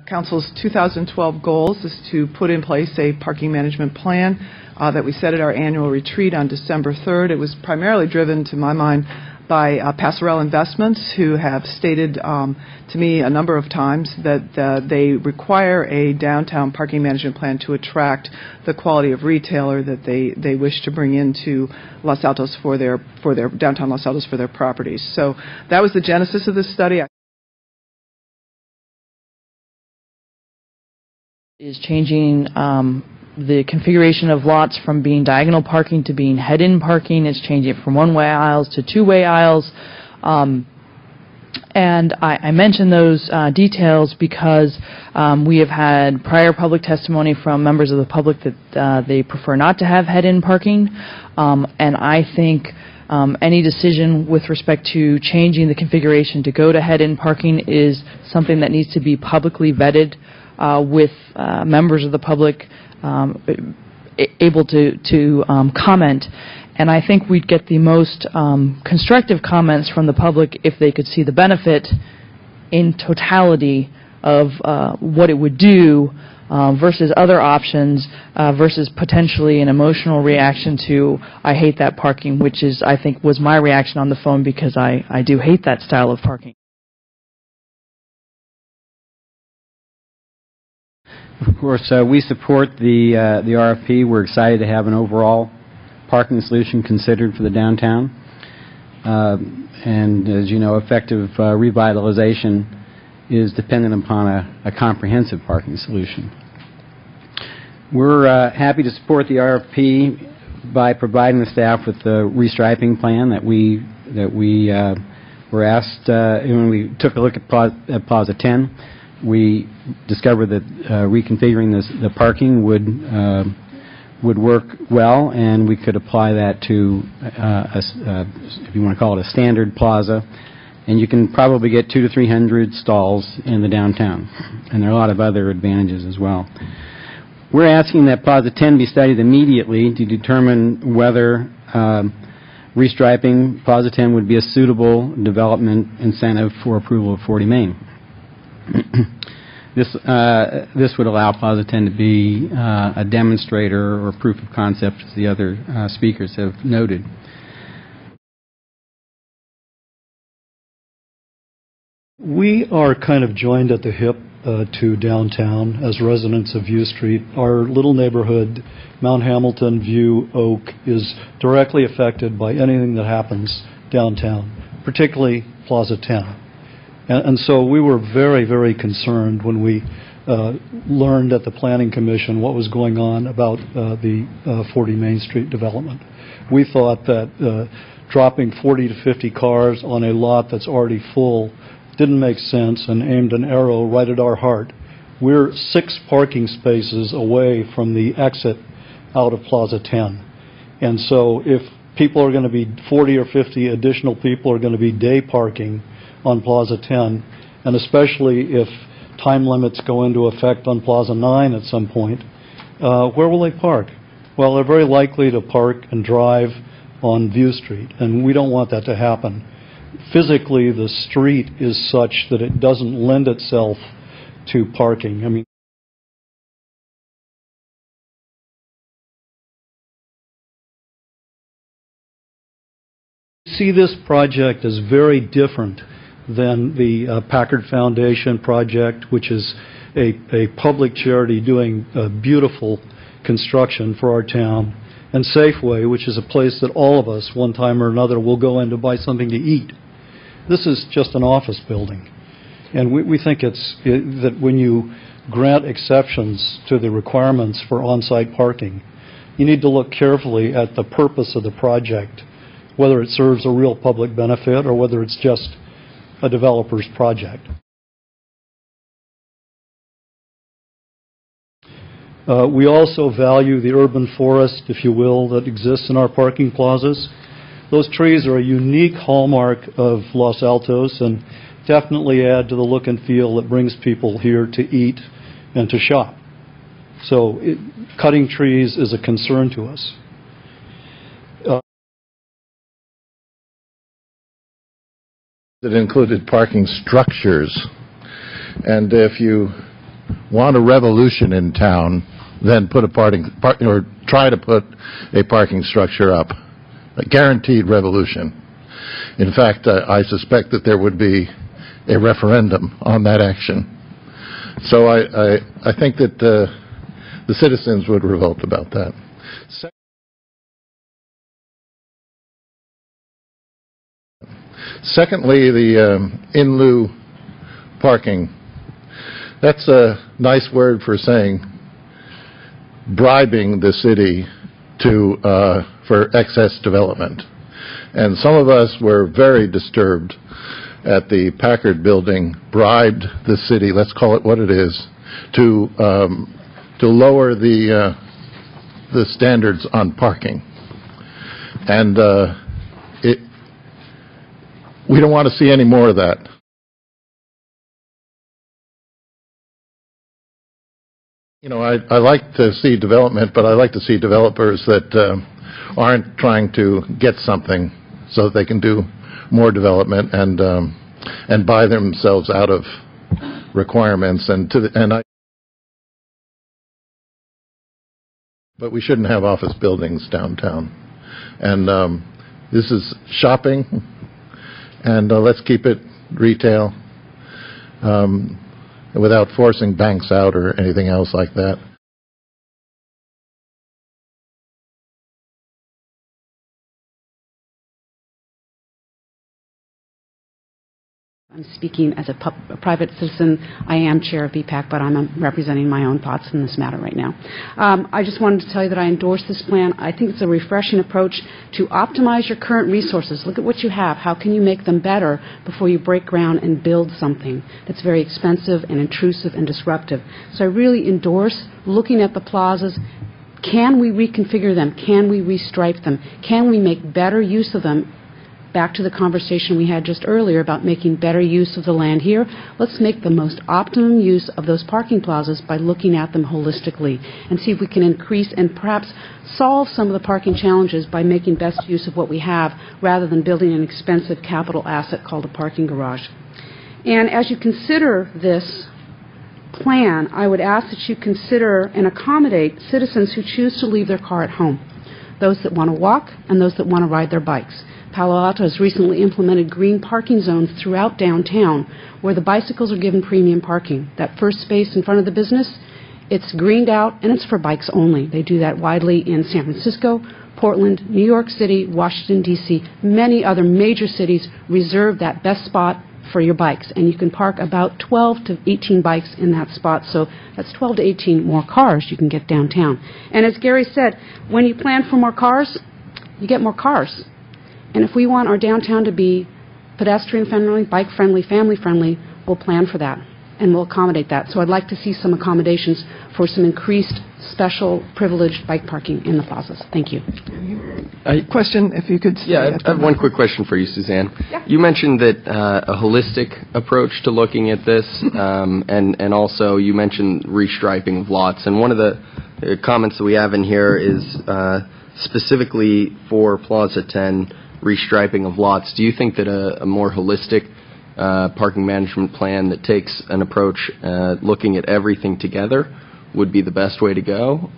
Council's 2012 goals is to put in place a parking management plan that we set at our annual retreat on December 3rd. It was primarily driven, to my mind, by Passerelle Investments, who have stated to me a number of times that they require a downtown parking management plan to attract the quality of retailer that they wish to bring into Los Altos for their downtown Los Altos for their properties. So that was the genesis of this study. Is changing the configuration of lots from being diagonal parking to being head-in parking. It's changing it from one-way aisles to two-way aisles. And I mention those details because we have had prior public testimony from members of the public that they prefer not to have head-in parking. And I think any decision with respect to changing the configuration to go to head-in parking is something that needs to be publicly vetted with members of the public able to comment. And I think we'd get the most constructive comments from the public if they could see the benefit in totality of what it would do versus other options versus potentially an emotional reaction to I hate that parking, which is, I think, was my reaction on the phone because I do hate that style of parking. Of course, we support the RFP. We're excited to have an overall parking solution considered for the downtown. And as you know, effective revitalization is dependent upon a comprehensive parking solution. We're happy to support the RFP by providing the staff with the restriping plan that we were asked when we took a look at Plaza 10. We discovered that reconfiguring the parking would work well, and we could apply that to, if you want to call it a standard plaza, and you can probably get 200 to 300 stalls in the downtown, and there are a lot of other advantages as well. We're asking that Plaza 10 be studied immediately to determine whether restriping Plaza 10 would be a suitable development incentive for approval of 40 Main. This would allow Plaza 10 to be a demonstrator or proof of concept, as the other speakers have noted. We are kind of joined at the hip to downtown as residents of View Street. Our little neighborhood, Mount Hamilton, View, Oak, is directly affected by anything that happens downtown, particularly Plaza 10. And so we were very, very concerned when we learned at the Planning Commission what was going on about the 40 Main Street development. We thought that dropping 40 to 50 cars on a lot that's already full didn't make sense and aimed an arrow right at our heart. We're 6 parking spaces away from the exit out of Plaza 10. And so if people are going to be 40 or 50 additional people are going to be day parking on Plaza 10, and especially if time limits go into effect on Plaza 9 at some point, where will they park? Well, they're very likely to park and drive on View Street, and we don't want that to happen. Physically, the street is such that it doesn't lend itself to parking. I mean, see this project as very different than the Packard Foundation project, which is a public charity doing beautiful construction for our town, and Safeway, which is a place that all of us, one time or another, will go in to buy something to eat. This is just an office building. And we think that when you grant exceptions to the requirements for on-site parking, you need to look carefully at the purpose of the project, whether it serves a real public benefit or whether it's just a developer's project. We also value the urban forest, if you will, that exists in our parking plazas. Those trees are a unique hallmark of Los Altos and definitely add to the look and feel that brings people here to eat and to shop. So cutting trees is a concern to us. It included parking structures, and if you want a revolution in town than put or try to put a parking structure up. A guaranteed revolution. In fact, I suspect that there would be a referendum on that action. So I think that the citizens would revolt about that. Secondly, the in lieu parking. That's a nice word for saying bribing the city to for excess development. And some of us were very disturbed at the Packard building bribed the city, let's call it what it is, to lower the standards on parking. And we don't want to see any more of that. You know, I like to see development, but I like to see developers that aren't trying to get something so that they can do more development and buy themselves out of requirements. But we shouldn't have office buildings downtown. And this is shopping, and let's keep it retail. Without forcing banks out or anything else like that. I'm speaking as a private citizen. I am chair of BPAC, but I'm representing my own thoughts in this matter right now. I just wanted to tell you that I endorse this plan. I think it's a refreshing approach to optimize your current resources. Look at what you have. How can you make them better before you break ground and build something that's very expensive and intrusive and disruptive? So I really endorse looking at the plazas. Can we reconfigure them? Can we restripe them? Can we make better use of them? Back to the conversation we had just earlier about making better use of the land here. Let's make the most optimum use of those parking plazas by looking at them holistically and see if we can increase and perhaps solve some of the parking challenges by making best use of what we have rather than building an expensive capital asset called a parking garage. And as you consider this plan, I would ask that you consider and accommodate citizens who choose to leave their car at home, those that want to walk and those that want to ride their bikes. Palo Alto has recently implemented green parking zones throughout downtown where the bicycles are given premium parking. That first space in front of the business, it's greened out and it's for bikes only. They do that widely in San Francisco, Portland, New York City, Washington, D.C. Many other major cities reserve that best spot for your bikes, and you can park about 12 to 18 bikes in that spot, so that's 12 to 18 more cars you can get downtown. And as Gary said, when you plan for more cars, you get more cars. And if we want our downtown to be pedestrian-friendly, bike-friendly, family-friendly, we'll plan for that and we'll accommodate that. So I'd like to see some accommodations for some increased special privileged bike parking in the plazas. Thank you. Question, if you could. Yeah, I have one quick question for you, Suzanne. Yeah. You mentioned that a holistic approach to looking at this, and also you mentioned restriping of lots. And one of the comments that we have in here is specifically for Plaza 10, restriping of lots. Do you think that a more holistic parking management plan that takes an approach looking at everything together would be the best way to go?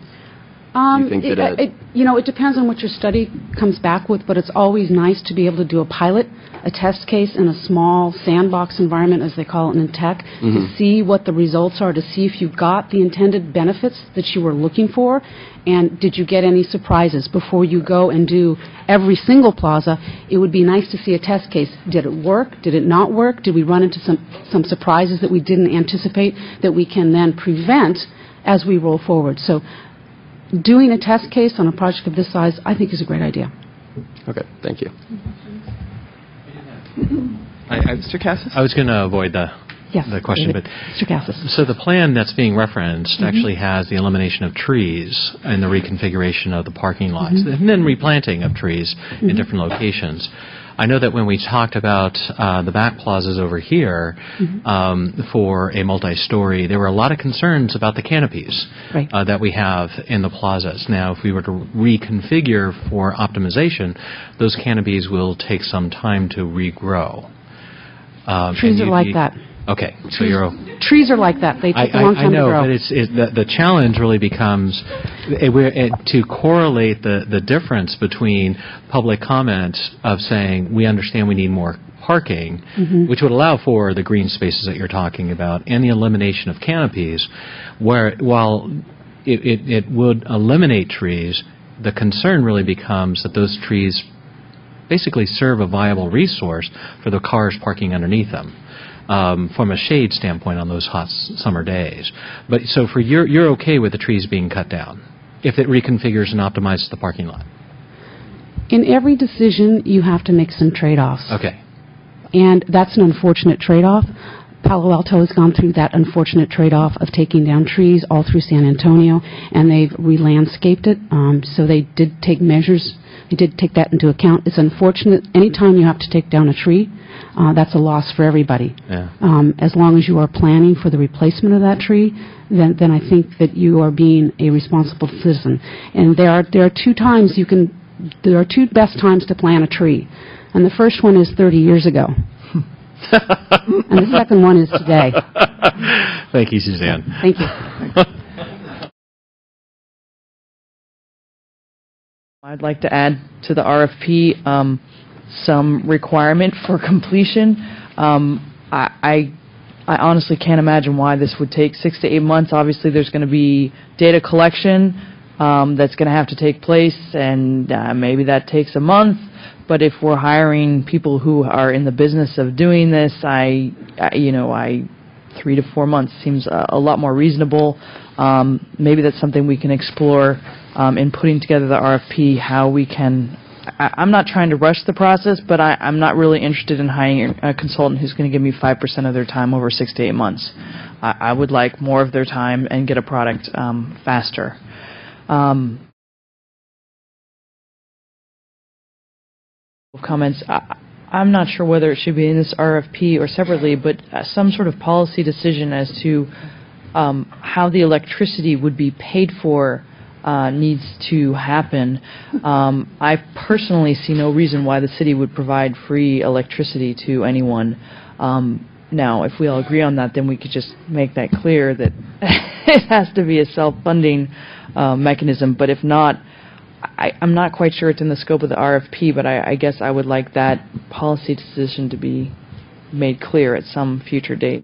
You think that it depends on what your study comes back with, but it's always nice to be able to do a pilot, a test case in a small sandbox environment, as they call it in tech, to see what the results are, to see if you got the intended benefits that you were looking for, and did you get any surprises before you go and do every single plaza. It would be nice to see a test case. Did it work? Did it not work? Did we run into some surprises that we didn't anticipate that we can then prevent as we roll forward? So doing a test case on a project of this size, I think, is a great idea. Okay, thank you. Mr. Cassis? I was going to avoid the question, David. Mr. Cassis. So the plan that's being referenced actually has the elimination of trees and the reconfiguration of the parking lots, and then replanting of trees in different locations. I know that when we talked about the back plazas over here for a multi-story, there were a lot of concerns about the canopies that we have in the plazas. Now, if we were to reconfigure for optimization, those canopies will take some time to regrow. Trees are like that. Okay, so you're... Trees are like that. They take a long time to grow. I know, but the challenge really becomes to correlate the difference between public comments of saying, we understand we need more parking, which would allow for the green spaces that you're talking about, and the elimination of canopies, where while it would eliminate trees, the concern really becomes that those trees basically serve a viable resource for the cars parking underneath them. From a shade standpoint on those hot summer days. But so for you're okay with the trees being cut down if it reconfigures and optimizes the parking lot? In every decision, you have to make some trade-offs. Okay. And that's an unfortunate trade-off. Palo Alto has gone through that unfortunate trade-off of taking down trees all through San Antonio, and they've re-landscaped it. So they did take measures. They did take that into account. It's unfortunate. Anytime you have to take down a tree, that's a loss for everybody. Yeah. As long as you are planning for the replacement of that tree, then I think that you are being a responsible citizen. And there are two times there are two best times to plant a tree. And the first one is 30 years ago. And the second one is today. Thank you, Suzanne. Thank you. I'd like to add to the RFP some requirement for completion. I honestly can't imagine why this would take 6 to 8 months. Obviously, there's going to be data collection that's going to have to take place, and maybe that takes a month. But if we're hiring people who are in the business of doing this, 3 to 4 months seems a lot more reasonable. Maybe that's something we can explore in putting together the RFP, how we can... I'm not trying to rush the process, but I'm not really interested in hiring a consultant who's going to give me 5% of their time over 6 to 8 months. I would like more of their time and get a product faster. Comments. I'm not sure whether it should be in this RFP or separately, but some sort of policy decision as to how the electricity would be paid for needs to happen. I personally see no reason why the city would provide free electricity to anyone. Now, if we all agree on that, then we could just make that clear that it has to be a self-funding mechanism. But if not, I'm not quite sure it's in the scope of the RFP, but I guess I would like that policy decision to be made clear at some future date.